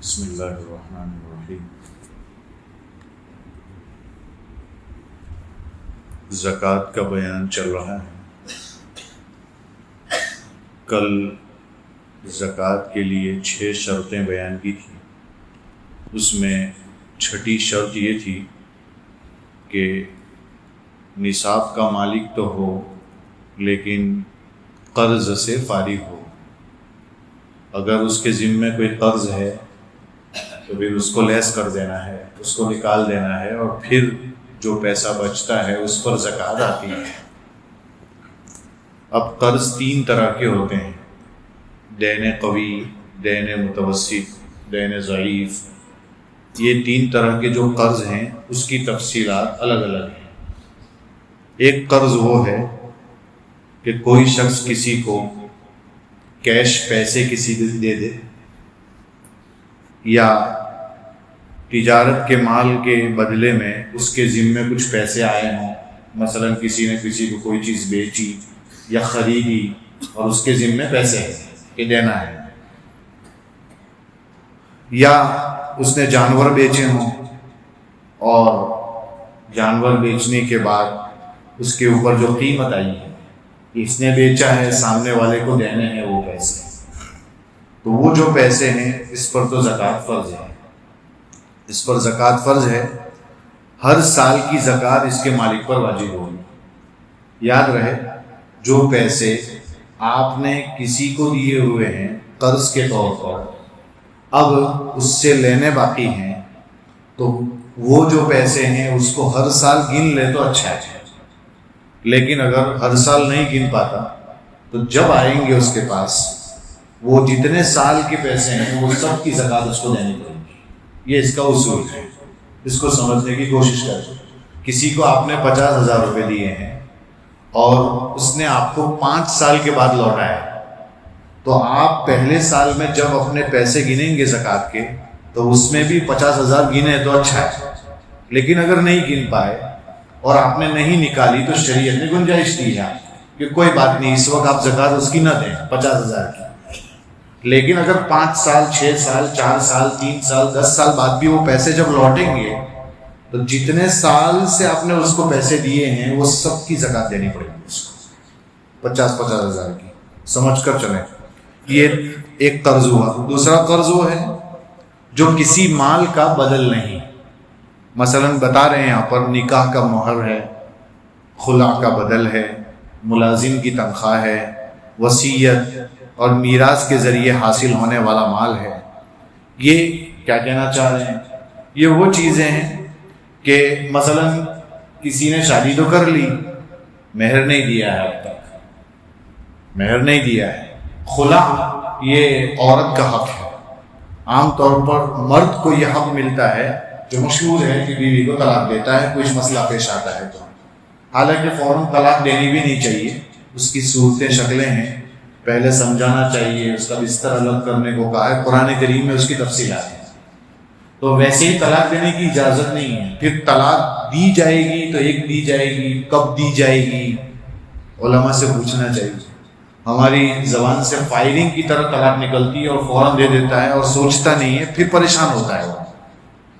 بسم اللہ الرحمن الرحیم۔ زکوٰۃ کا بیان چل رہا ہے۔ کل زکوٰۃ کے لیے 6 شرطیں بیان کی تھیں۔ اس میں چھٹی شرط یہ تھی کہ نصاب کا مالک تو ہو لیکن قرض سے فارغ ہو۔ اگر اس کے ذمے کوئی قرض ہے تو پھر اس کو لیس کر دینا ہے، اس کو نکال دینا ہے، اور پھر جو پیسہ بچتا ہے اس پر زکوٰۃ آتی ہے۔ اب قرض 3 طرح کے ہوتے ہیں: دین قوی، دین متوسط، دین ضعیف۔ یہ 3 طرح کے جو قرض ہیں اس کی تفصیلات الگ الگ ہیں۔ ایک قرض وہ ہے کہ کوئی شخص کسی کو کیش پیسے کسی کو دے دے، یا تجارت کے مال کے بدلے میں اس کے ذمے کچھ پیسے آئے ہوں، مثلا کسی نے کسی کو کوئی چیز بیچی یا خریدی اور اس کے ذمے پیسے ہیں کہ دینا ہے، یا اس نے جانور بیچے ہوں اور جانور بیچنے کے بعد اس کے اوپر جو قیمت آئی ہے، اس نے بیچا ہے، سامنے والے کو دینے ہیں وہ پیسے، تو وہ جو پیسے ہیں اس پر تو زکوٰۃ فرض ہے۔ اس پر زکوٰۃ فرض ہے، ہر سال کی زکوٰۃ اس کے مالک پر واجب ہوگی۔ یاد رہے، جو پیسے آپ نے کسی کو دیے ہوئے ہیں قرض کے طور پر، اب اس سے لینے باقی ہیں، تو وہ جو پیسے ہیں اس کو ہر سال گن لے تو اچھا ہے، لیکن اگر ہر سال نہیں گن پاتا تو جب آئیں گے اس کے پاس وہ جتنے سال کے پیسے ہیں وہ سب کی زکوٰۃ اس کو دینی پڑے گی۔ یہ اس کا اصول ہے، اس کو سمجھنے کی کوشش کریں۔ کسی کو آپ نے 50,000 روپے دیے ہیں اور اس نے آپ کو 5 سال کے بعد لوٹایا، تو آپ پہلے سال میں جب اپنے پیسے گنیں گے زکوٰۃ کے تو اس میں بھی 50,000 گنے تو اچھا ہے، لیکن اگر نہیں گن پائے اور آپ نے نہیں نکالی تو شریعت نے گنجائش دی ہے کہ کوئی بات نہیں، اس وقت آپ زکوٰۃ اس کی نہ دیں 50,000 کی، لیکن اگر 5 سال، 6 سال، 4 سال، 3 سال، 10 سال بعد بھی وہ پیسے جب لوٹیں گے تو جتنے سال سے آپ نے اس کو پیسے دیے ہیں وہ سب کی زکوٰۃ دینی پڑے گی اس کو، 50,000 کی۔ سمجھ کر چلیں، یہ ایک قرض ہوا۔ دوسرا قرض وہ ہے جو کسی مال کا بدل نہیں، مثلا بتا رہے ہیں یہاں پر نکاح کا مہر ہے، خلا کا بدل ہے، ملازم کی تنخواہ ہے، وصیت اور میراث کے ذریعے حاصل ہونے والا مال ہے۔ یہ کیا کہنا چاہ رہے ہیں؟ یہ وہ چیزیں ہیں کہ مثلا کسی نے شادی تو کر لی، مہر نہیں دیا ہے، اب تک مہر نہیں دیا ہے۔ خلا یہ عورت کا حق ہے، عام طور پر مرد کو یہ حق ملتا ہے جو مشہور ہے کہ بیوی کو طلاق دیتا ہے، کچھ مسئلہ پیش آتا ہے تو، حالانکہ فوراً طلاق دینی بھی نہیں چاہیے، اس کی صورتیں شکلیں ہیں، پہلے سمجھانا چاہیے، اس کا بستر الگ کرنے کو کہا ہے، قرآن کریم میں اس کی تفصیلات ہیں۔ تو ویسے ہی طلاق دینے کی اجازت نہیں ہے۔ پھر طلاق دی جائے گی تو ایک دی جائے گی، کب دی جائے گی علماء سے پوچھنا چاہیے۔ ہماری زبان سے فائرنگ کی طرح طلاق نکلتی ہے اور فوراً دے دیتا ہے اور سوچتا نہیں ہے، پھر پریشان ہوتا ہے وہ۔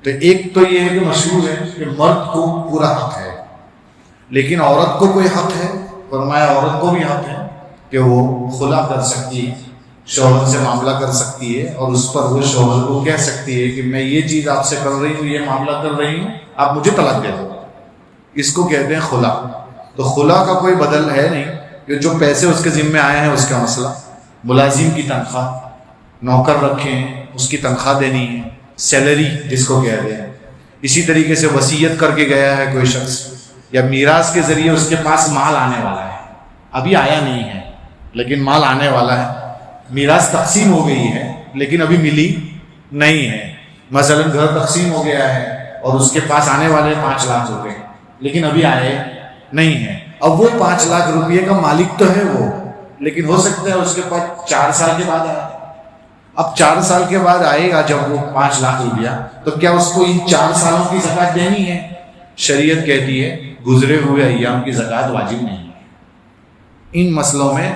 تو ایک تو یہ ہے کہ مشہور ہے کہ مرد کو پورا حق ہے، لیکن عورت کو کوئی حق ہے؟ فرمایا عورت کو بھی حق ہے کہ وہ خلا کر سکتی ہے، شوہر سے معاملہ کر سکتی ہے، اور اس پر وہ شوہر کو کہہ سکتی ہے کہ میں یہ چیز آپ سے کر رہی ہوں، یہ معاملہ کر رہی ہوں، آپ مجھے طلاق دے دو۔ اس کو کہتے ہیں خلا۔ تو خلا کا کوئی بدل ہے نہیں، کہ جو پیسے اس کے ذمے آئے ہیں اس کا مسئلہ، ملازم کی تنخواہ، نوکر رکھے ہیں اس کی تنخواہ دینی ہے، سیلری جس کو کہتے ہیں۔ اسی طریقے سے وصیت کر کے گیا ہے کوئی شخص، یا میراث کے ذریعے اس کے پاس مال آنے والا ہے، ابھی آیا نہیں ہے لیکن مال آنے والا ہے، میراث تقسیم ہو گئی ہے لیکن ابھی ملی نہیں ہے، مثلا گھر تقسیم ہو گیا ہے اور اس کے پاس آنے والے 5 لاکھ روپے لیکن ابھی آئے نہیں ہیں۔ اب وہ 5 لاکھ روپے کا مالک تو ہے وہ، لیکن ہو سکتا ہے اس کے پاس 4 سال کے بعد آئے۔ اب 4 سال کے بعد آئے گا جب وہ 5 لاکھ روپیہ، تو کیا اس کو ان 4 سالوں کی زکوٰۃ دینی ہے؟ شریعت کہتی ہے گزرے ہوئے ایام کی زکوٰۃ واجب نہیں ہے۔ ان مسئلوں میں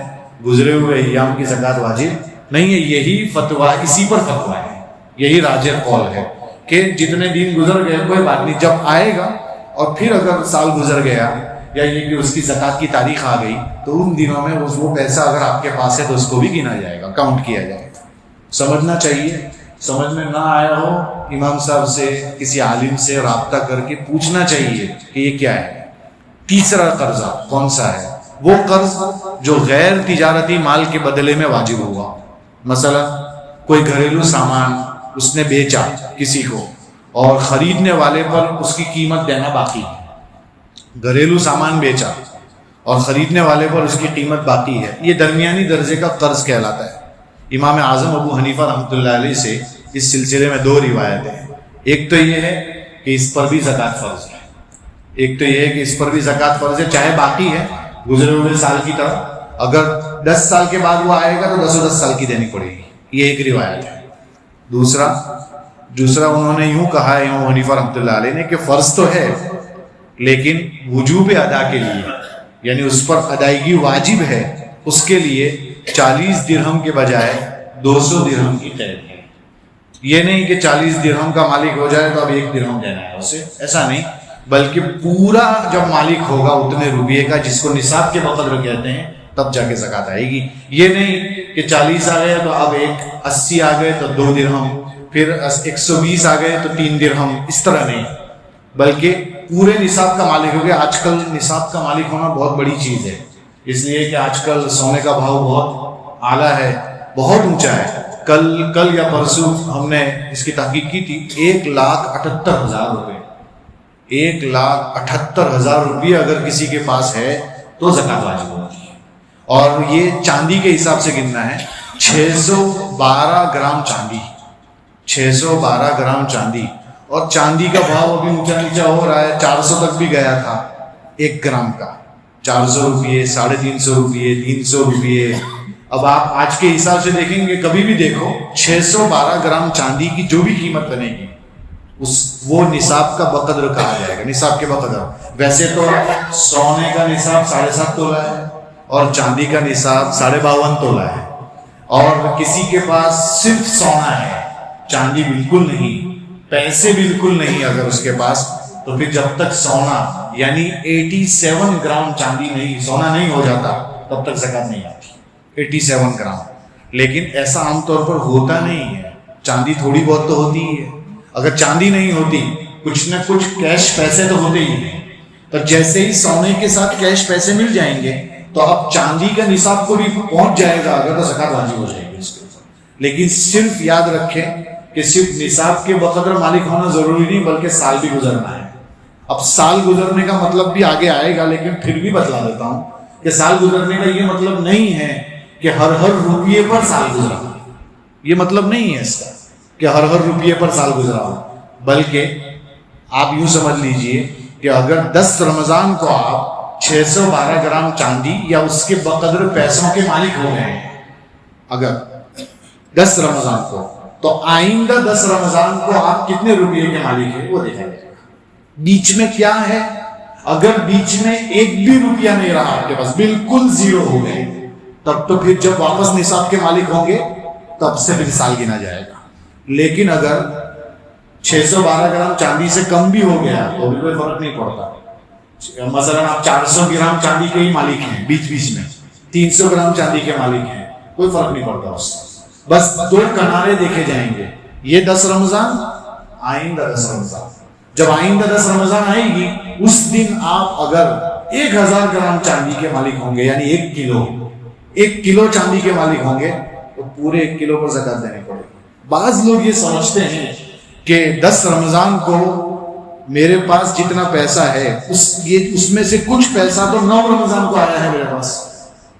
گزرے ہوئے ایام کی زکوٰۃ واجب نہیں ہے، یہی فتویٰ، اسی پر فتویٰ ہے یہی راجح قول ہے کہ جتنے دن گزر گئے کوئی بات نہیں، جب آئے گا اور پھر اگر سال گزر گیا یا یہ کہ اس کی زکوٰۃ کی تاریخ آ گئی تو ان دنوں میں وہ پیسہ اگر آپ کے پاس ہے تو اس کو بھی گنا جائے گا، کاؤنٹ کیا جائے گا۔ سمجھنا چاہیے، سمجھ میں نہ آیا ہو امام صاحب سے کسی عالم سے رابطہ کر کے پوچھنا چاہیے کہ یہ کیا ہے۔ تیسرا قرضہ کون سا ہے؟ وہ قرض جو غیر تجارتی مال کے بدلے میں واجب ہوا، مثلا کوئی گھریلو سامان اس نے بیچا کسی کو اور خریدنے والے پر اس کی قیمت دینا باقی ہے، گھریلو سامان بیچا اور خریدنے والے پر اس کی قیمت باقی ہے، یہ درمیانی درجے کا قرض کہلاتا ہے۔ امام اعظم ابو حنیفہ رحمۃ اللہ علیہ سے اس سلسلے میں دو روایتیں ہیں، ایک تو یہ ہے کہ اس پر بھی زکوٰۃ فرض ہے، ایک تو یہ ہے کہ اس پر بھی زکوٰۃ فرض ہے چاہے باقی ہے گزرے ہوئے سال کی طرح، اگر 10 سال کے بعد وہ آئے گا تو 10 سال کی دینی پڑے گی، یہ ایک روایت ہے۔ دوسرا انہوں نے یوں کہا ہے امام حنیفہ رحمۃ اللہ علیہ نے کہ فرض تو ہے لیکن وجوب ادا کے لیے، یعنی اس پر ادائیگی واجب ہے، اس کے لیے 40 درہم کے بجائے 200 درہم کی قید ہے۔ یہ نہیں کہ 40 درہم کا مالک ہو جائے تو اب 1 درہم دینا ہے اسے، ایسا نہیں، بلکہ پورا جب مالک ہوگا اتنے روپیے کا جس کو نصاب کے بقدر کہتے ہیں تب جا کے زکوٰۃ آئے گی۔ یہ نہیں کہ 40 آ گئے تو اب 80 آ گئے تو 2 درہم، پھر 120 آ گئے تو 3 درہم، اس طرح نہیں، بلکہ پورے نصاب کا مالک ہو گیا۔ آج کل نصاب کا مالک ہونا بہت بڑی چیز ہے، اس لیے کہ آج کل سونے کا بھاؤ بہت اعلیٰ ہے، بہت اونچا ہے۔ کل یا پرسوں ہم نے اس کی تحقیق کی تھی، 1,78,000 روپے، 1,78,000 روپیے اگر کسی کے پاس ہے تو زکوٰۃ واجب ہوتی ہے۔ اور یہ چاندی کے حساب سے گننا ہے، 612 گرام چاندی، 612 گرام چاندی، اور چاندی کا بھاؤ ابھی اونچا نیچا ہو رہا ہے، 400 تک بھی گیا تھا 1 گرام کا، 400 روپیے، 350 روپیے، 300 روپیے۔ اب آپ آج کے حساب سے دیکھیں گے، کبھی بھی دیکھو 612 گرام چاندی کی جو بھی قیمت بنے گی وہ نصاب کا بقدر کہا جائے گا، نصاب کے بقدر۔ ویسے تو سونے کا نصاب 7.5 تولہ ہے اور چاندی کا نصاب 52.5 تولہ ہے، اور کسی کے پاس صرف سونا ہے، چاندی بالکل نہیں، پیسے بالکل نہیں اگر اس کے پاس، تو پھر جب تک سونا یعنی 87 گرام چاندی نہیں، سونا نہیں ہو جاتا تب تک زکوٰۃ نہیں آتی، 87 گرام۔ لیکن ایسا عام طور پر ہوتا نہیں ہے، چاندی تھوڑی بہت تو ہوتی ہی ہے، اگر چاندی نہیں ہوتی کچھ نہ کچھ کیش پیسے تو ہوتے ہی ہیں، تو جیسے ہی سونے کے ساتھ کیش پیسے مل جائیں گے تو اب چاندی کا نصاب کو بھی پہنچ جائے گا اگر تو زکوٰۃ واجب ہو جائے گی اس کے اوپر۔ لیکن صرف یاد رکھیں کہ صرف نصاب کے بقدر مالک ہونا ضروری نہیں، بلکہ سال بھی گزرنا ہے۔ اب سال گزرنے کا مطلب بھی آگے آئے گا، لیکن پھر بھی بتلا دیتا ہوں کہ سال گزرنے کا یہ مطلب نہیں ہے کہ ہر روپیے پر سال گزرا، یہ مطلب نہیں ہے اس کا کہ ہر روپیے پر سال گزرا ہو، بلکہ آپ یوں سمجھ لیجئے کہ اگر 10 رمضان کو آپ 612 گرام چاندی یا اس کے بقدر پیسوں کے مالک ہو گئے ہیں، اگر 10 رمضان کو، تو آئندہ 10 رمضان کو آپ کتنے روپیے کے مالک ہیں وہ دیکھا جائے گا۔ بیچ میں کیا ہے، اگر بیچ میں 1 بھی روپیہ نہیں رہا آپ کے پاس، بالکل زیرو ہو گئے، تب تو پھر جب واپس نصاب کے مالک ہوں گے تب سے پھر سال گنا جائے گا۔ لیکن اگر 612 گرام چاندی سے کم بھی ہو گیا تو بھی کوئی فرق نہیں پڑتا، مثلا آپ 400 گرام چاندی کے ہی مالک ہیں، بیچ میں 300 گرام چاندی کے مالک ہیں، کوئی فرق نہیں پڑتا اس سے، بس 2 کنارے دیکھے جائیں گے، یہ 10 رمضان، آئندہ 10 رمضان۔ جب آئندہ 10 رمضان آئے گی اس دن آپ اگر 1000 گرام چاندی کے مالک ہوں گے، یعنی 1 کلو چاندی کے مالک ہوں گے، تو پورے 1 کلو پر زکوٰۃ دینی پڑے گی۔ بعض لوگ یہ سمجھتے ہیں کہ 10 رمضان کو میرے پاس جتنا پیسہ ہے اس میں سے کچھ پیسہ تو 9 رمضان کو آیا ہے میرے پاس،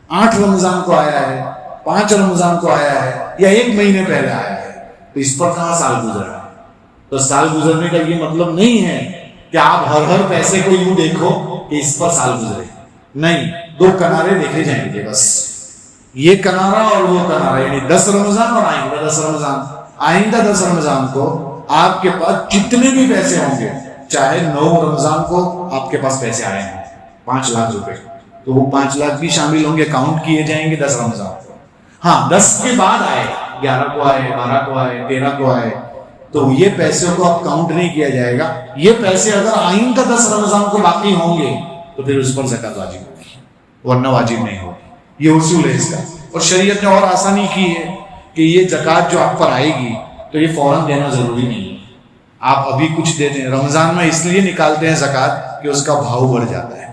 8 رمضان کو آیا ہے، 5 رمضان کو آیا ہے، یا 1 مہینے پہلے آیا ہے، تو اس پر کہاں سال گزرا ہے؟ تو سال گزرنے کا یہ مطلب نہیں ہے کہ آپ ہر پیسے کو یوں دیکھو کہ اس پر سال گزرے، نہیں، 2 کنارے دیکھے جائیں گے بس، یہ کنارہ اور وہ کنارہ، یعنی 10 رمضان اور آئندہ 10 رمضان۔ آئندہ 10 رمضان کو آپ کے پاس جتنے بھی پیسے ہوں گے، چاہے 9 رمضان کو آپ کے پاس پیسے آئے ہیں 5 لاکھ روپے، تو وہ 5 لاکھ بھی شامل ہوں گے، کاؤنٹ کیے جائیں گے 10 رمضان کو۔ ہاں 10 کے بعد آئے، 11 کو آئے، 12 کو آئے، 13 کو آئے، تو یہ پیسے کو اب کاؤنٹ نہیں کیا جائے گا. یہ پیسے اگر آئندہ 10 رمضان کو باقی ہوں گے تو پھر اس پر زکوٰۃ واجب ہوگی، ورنہ واجب نہیں ہوگی. یہ اصول ہے اس کا. اور شریعت نے اور آسانی کی ہے کہ یہ زکوٰۃ جو آپ پر آئے گی تو یہ فوراً دینا ضروری نہیں ہے. آپ ابھی کچھ دے دیں. رمضان میں اس لیے نکالتے ہیں زکوٰۃ کہ اس کا بھاؤ بڑھ جاتا ہے،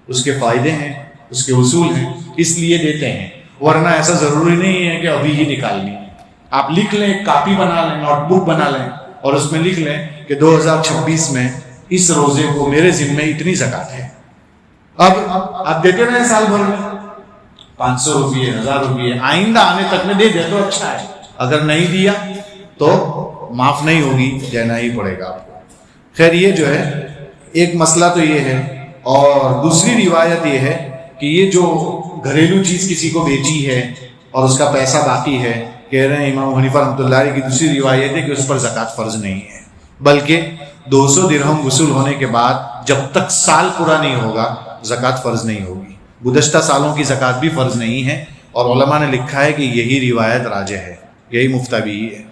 اس کے فائدے ہیں، اس کے اصول ہیں، اس لیے دیتے ہیں. ورنہ ایسا ضروری نہیں ہے کہ ابھی ہی نکالنی ہے. آپ لکھ لیں، ایک کاپی بنا لیں، نوٹ بک بنا لیں اور اس میں لکھ لیں کہ 2026 میں اس روزے کو میرے ذمے اتنی زکوٰۃ ہے. اب آپ دیتے رہیں سال بھر میں 500 روپئے، 1000 روپئے، آئندہ آنے تک میں دے دیں تو اچھا ہے. اگر نہیں دیا تو معاف نہیں ہوگی، دینا ہی پڑے گا آپ کو. خیر یہ جو ہے ایک مسئلہ تو یہ ہے. اور دوسری روایت یہ ہے کہ یہ جو گھریلو چیز کسی کو بیچی ہے اور اس کا پیسہ باقی ہے، کہہ رہے ہیں امام حنیفہ رحمۃ اللہ علیہ کی دوسری روایت ہے کہ اس پر زکوٰۃ فرض نہیں ہے، بلکہ 200 درہم وصول ہونے کے بعد جب تک سال پورا نہیں ہوگا زکوٰۃ فرض نہیں ہوگی. گزشتہ سالوں کی زکوٰۃ بھی فرض نہیں ہے. اور علماء نے لکھا ہے کہ یہی روایت راجح ہے، یہی مفتبی ہے.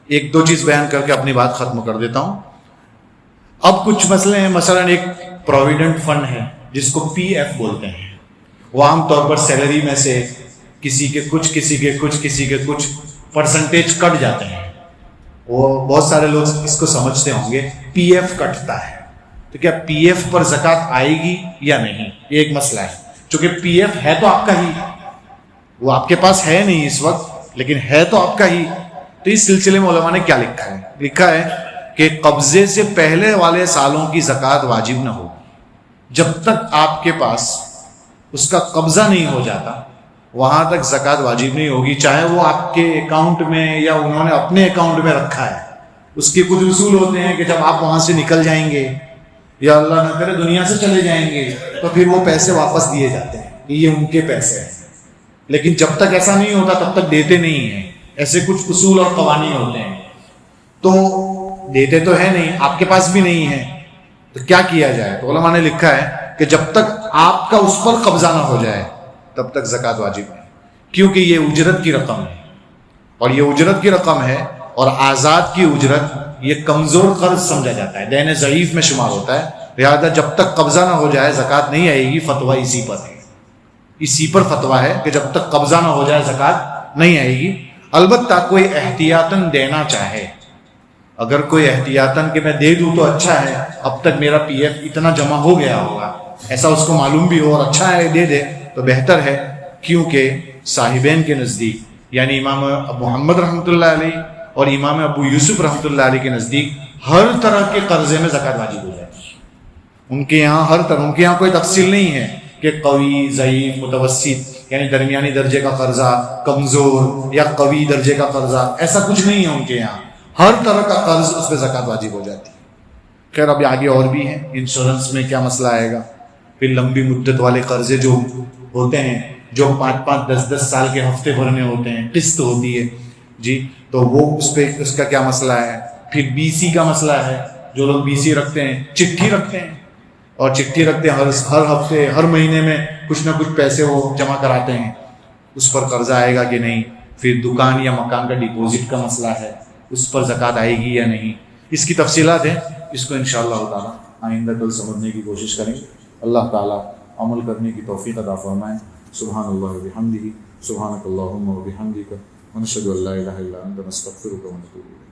ایک دو چیز بیان کر کے اپنی بات ختم کر دیتا ہوں. اب کچھ مسئلے ہیں. مثلا ایک پروویڈنٹ فنڈ ہے جس کو پی ایف بولتے ہیں. وہ عام طور پر سیلری میں سے کسی کے کچھ کسی کے کچھ کسی کے کچھ پرسنٹیج کٹ جاتے ہیں. وہ بہت سارے لوگ اس کو سمجھتے ہوں گے پی ایف کٹتا ہے تو کیا پی ایف پر زکوٰۃ آئے گی یا نہیں، یہ ایک مسئلہ ہے. چونکہ پی ایف ہے تو آپ کا ہی، وہ آپ کے پاس ہے نہیں اس وقت لیکن ہے تو آپ کا ہی. تو اس سلسلے میں علماء نے کیا لکھا ہے؟ لکھا ہے کہ قبضے سے پہلے والے سالوں کی زکوٰۃ واجب نہ ہو جب تک آپ کے پاس اس کا قبضہ نہیں ہو جاتا، وہاں تک زکوٰۃ واجب نہیں ہوگی. چاہے وہ آپ کے اکاؤنٹ میں یا انہوں نے اپنے اکاؤنٹ میں رکھا ہے. اس کے کچھ اصول ہوتے ہیں کہ جب آپ وہاں سے نکل جائیں گے یا اللہ نہ کرے دنیا سے چلے جائیں گے تو پھر وہ پیسے واپس دیے جاتے ہیں کہ یہ ان کے پیسے ہیں. لیکن جب تک ایسا نہیں ہوتا تب تک دیتے نہیں ہیں. ایسے کچھ اصول اور قوانین ہوتے ہیں. تو دیتے تو ہے نہیں، آپ کے پاس بھی نہیں ہے، تو کیا کیا جائے؟ تو علماء نے لکھا ہے کہ جب تک آپ کا اس پر قبضہ نہ ہو جائے تب تک زکوٰۃ واجب ہے، کیونکہ یہ اجرت کی رقم ہے. اور یہ اجرت کی رقم ہے اور آزاد کی اجرت یہ کمزور قرض سمجھا جاتا ہے، دین ضعیف میں شمار ہوتا ہے. لہٰذا جب تک قبضہ نہ ہو جائے زکوٰۃ نہیں آئے گی. فتویٰ اسی پر ہے، اسی پر فتویٰ ہے کہ جب تک قبضہ نہ ہو جائے زکوٰۃ نہیں آئے گی. البتہ کوئی احتیاطاً دینا چاہے، اگر کوئی احتیاطاً کہ میں دے دوں تو اچھا ہے، اب تک میرا پی ایف اتنا جمع ہو گیا ہوگا، ایسا اس کو معلوم بھی ہو اور اچھا ہے دے دے تو بہتر ہے. کیونکہ صاحبین کے نزدیک یعنی امام ابو محمد رحمۃ اللہ علیہ اور امام ابو یوسف رحمۃ اللہ علیہ کے نزدیک ہر طرح کے قرضے میں زکوٰۃ واجب ہو جاتی ہے. ان کے یہاں ہر طرح، ان کے یہاں کوئی تفصیل نہیں ہے کہ قوی، ضعیف، متوسط یعنی درمیانی درجے کا قرضہ، کمزور یا قوی درجے کا قرضہ، ایسا کچھ نہیں ہے ان کے یہاں. ہر طرح کا قرض اس پہ زکوٰۃ واجب ہو جاتی ہے. خیر ابھی آگے اور بھی ہیں. انشورنس میں کیا مسئلہ آئے گا، پھر لمبی مدت والے قرضے جو ہوتے ہیں جو 5-5 10-10 سال کے ہفتے بھرنے ہوتے ہیں، قسط ہوتی ہے جی، تو وہ اس پہ اس کا کیا مسئلہ ہے. پھر بی سی کا مسئلہ ہے. جو لوگ بی سی رکھتے ہیں، چٹھی رکھتے ہیں اور چٹھی رکھتے ہیں ہر ہفتے ہر مہینے میں کچھ نہ کچھ پیسے وہ جمع کراتے ہیں، اس پر قرضہ آئے گا کہ نہیں. پھر دکان یا مکان کا ڈپوزٹ کا مسئلہ ہے، اس پر زکوٰۃ آئے گی یا نہیں. اس کی تفصیلات ہیں، اس کو انشاءاللہ تعالیٰ آئندہ کل سمجھنے کی کوشش کریں. اللہ تعالیٰ عمل کرنے کی توفیق عطا فرمائیں. سبحان اللہ و بحمدہ، سبحانک اللہم و بحمدک، ونشہد ان لا الہ الا انت، نستغفرک و نتوب الیک.